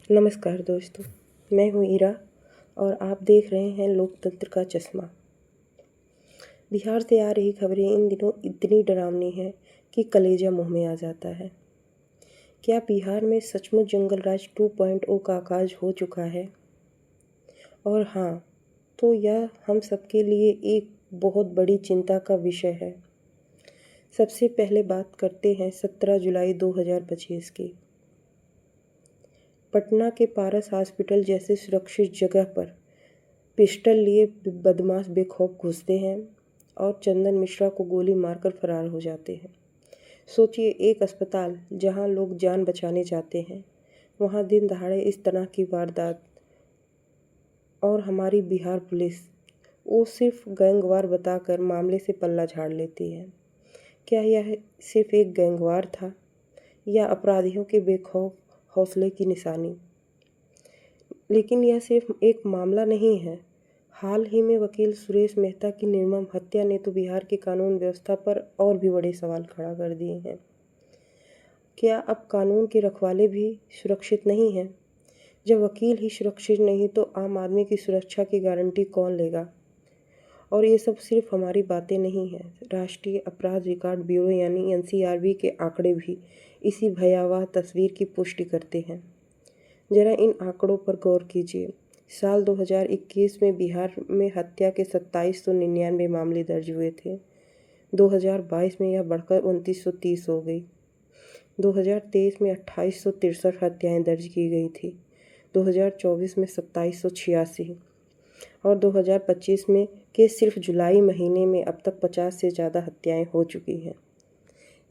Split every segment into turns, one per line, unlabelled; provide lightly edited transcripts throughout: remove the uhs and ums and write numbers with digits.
नमस्कार दोस्तों, मैं हूँ ईरा और आप देख रहे हैं लोकतंत्र का चश्मा। बिहार से आ रही खबरें इन दिनों इतनी डरावनी हैं कि कलेजा मुंह में आ जाता है। क्या बिहार में सचमुच जंगल राज 2.0 का आगाज हो चुका है? और हाँ, तो यह हम सबके लिए एक बहुत बड़ी चिंता का विषय है। सबसे पहले बात करते हैं 17 जुलाई 2025 की। पटना के पारस हॉस्पिटल जैसे सुरक्षित जगह पर पिस्टल लिए बदमाश बेखौफ घुसते हैं और चंदन मिश्रा को गोली मारकर फरार हो जाते हैं। सोचिए, एक अस्पताल जहां लोग जान बचाने जाते हैं, वहां दिन दहाड़े इस तरह की वारदात। और हमारी बिहार पुलिस, वो सिर्फ गैंगवार बताकर मामले से पल्ला झाड़ लेती है। क्या यह सिर्फ एक गैंगवार था या अपराधियों के बेखौफ हौसले की निशानी? लेकिन यह सिर्फ एक मामला नहीं है। हाल ही में वकील सुरेश मेहता की निर्मम हत्या ने तो बिहार की कानून व्यवस्था पर और भी बड़े सवाल खड़ा कर दिए हैं। क्या अब कानून के रखवाले भी सुरक्षित नहीं हैं? जब वकील ही सुरक्षित नहीं तो आम आदमी की सुरक्षा की गारंटी कौन लेगा? और ये सब सिर्फ हमारी बातें नहीं हैं। राष्ट्रीय अपराध रिकॉर्ड ब्यूरो यानी एनसीआरबी के आंकड़े भी इसी भयावह तस्वीर की पुष्टि करते हैं। जरा इन आंकड़ों पर गौर कीजिए। साल 2021 में बिहार में हत्या के 2799 मामले दर्ज हुए थे। 2022 में यह बढ़कर 2930 हो गई। 2023 में 2863 हत्याएं दर्ज की गई थी। 2024 में 2786 और 2025 में के सिर्फ जुलाई महीने में अब तक 50 से ज़्यादा हत्याएं हो चुकी हैं।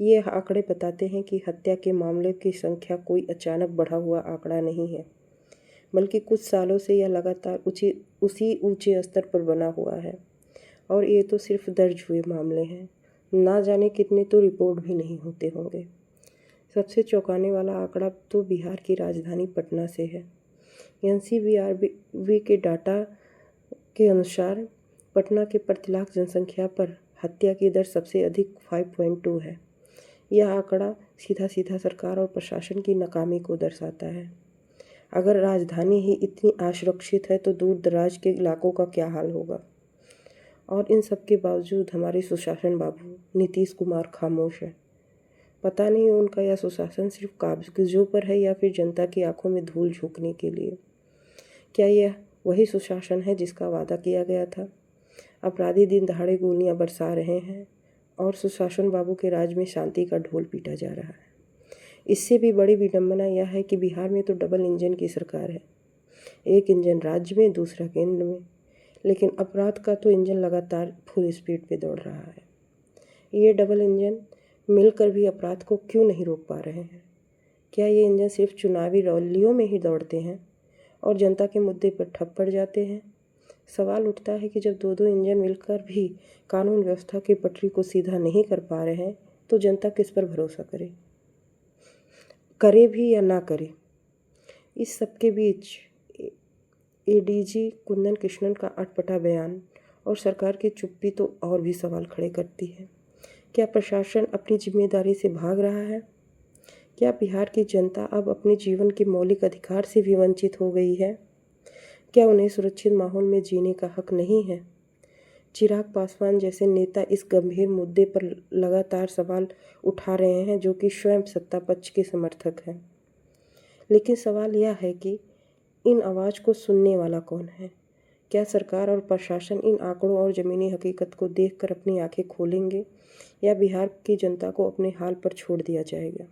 ये आंकड़े बताते हैं कि हत्या के मामलों की संख्या कोई अचानक बढ़ा हुआ आंकड़ा नहीं है, बल्कि कुछ सालों से यह लगातार उसी ऊंचे स्तर पर बना हुआ है। और ये तो सिर्फ दर्ज हुए मामले हैं, ना जाने कितने तो रिपोर्ट भी नहीं होते होंगे। सबसे चौंकाने वाला आंकड़ा तो बिहार की राजधानी पटना से है। एनसीआरबी के डाटा के अनुसार पटना के प्रति लाख जनसंख्या पर हत्या की दर सबसे अधिक 5.2 है। यह आंकड़ा सीधा सीधा सरकार और प्रशासन की नाकामी को दर्शाता है। अगर राजधानी ही इतनी असुरक्षित है तो दूर दराज के इलाकों का क्या हाल होगा? और इन सब के बावजूद हमारे सुशासन बाबू नीतीश कुमार खामोश है। पता नहीं उनका यह सुशासन सिर्फ कागजों पर है या फिर जनता की आंखों में धूल झोंकने के लिए। क्या यह वही सुशासन है जिसका वादा किया गया था? अपराधी दिन दहाड़े गोलियां बरसा रहे हैं और सुशासन बाबू के राज में शांति का ढोल पीटा जा रहा है। इससे भी बड़ी विडंबना यह है कि बिहार में तो डबल इंजन की सरकार है। एक इंजन राज्य में, दूसरा केंद्र में, लेकिन अपराध का तो इंजन लगातार फुल स्पीड पे दौड़ रहा है। ये डबल इंजन मिलकर भी अपराध को क्यों नहीं रोक पा रहे हैं? क्या ये इंजन सिर्फ चुनावी रैलियों में ही दौड़ते हैं और जनता के मुद्दे पर ठप पड़ जाते हैं? सवाल उठता है कि जब दो दो इंजन मिलकर भी कानून व्यवस्था की पटरी को सीधा नहीं कर पा रहे हैं तो जनता किस पर भरोसा करे भी या ना करे? इस सबके बीच एडीजी कुंदन कृष्णन का अटपटा बयान और सरकार की चुप्पी तो और भी सवाल खड़े करती है। क्या प्रशासन अपनी जिम्मेदारी से भाग रहा है? क्या बिहार की जनता अब अपने जीवन के मौलिक अधिकार से भी वंचित हो गई है? क्या उन्हें सुरक्षित माहौल में जीने का हक नहीं है? चिराग पासवान जैसे नेता इस गंभीर मुद्दे पर लगातार सवाल उठा रहे हैं, जो कि स्वयं सत्ता पक्ष के समर्थक हैं। लेकिन सवाल यह है कि इन आवाज़ को सुनने वाला कौन है? क्या सरकार और प्रशासन इन आंकड़ों और ज़मीनी हकीकत को देखकर अपनी आंखें खोलेंगे या बिहार की जनता को अपने हाल पर छोड़ दिया जाएगा?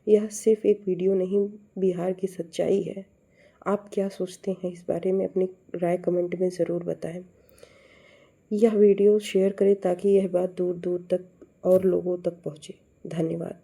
यह सिर्फ एक वीडियो नहीं, बिहार की सच्चाई है। आप क्या सोचते हैं इस बारे में? अपनी राय कमेंट में ज़रूर बताएं। यह वीडियो शेयर करें ताकि यह बात दूर दूर तक और लोगों तक पहुँचे। धन्यवाद।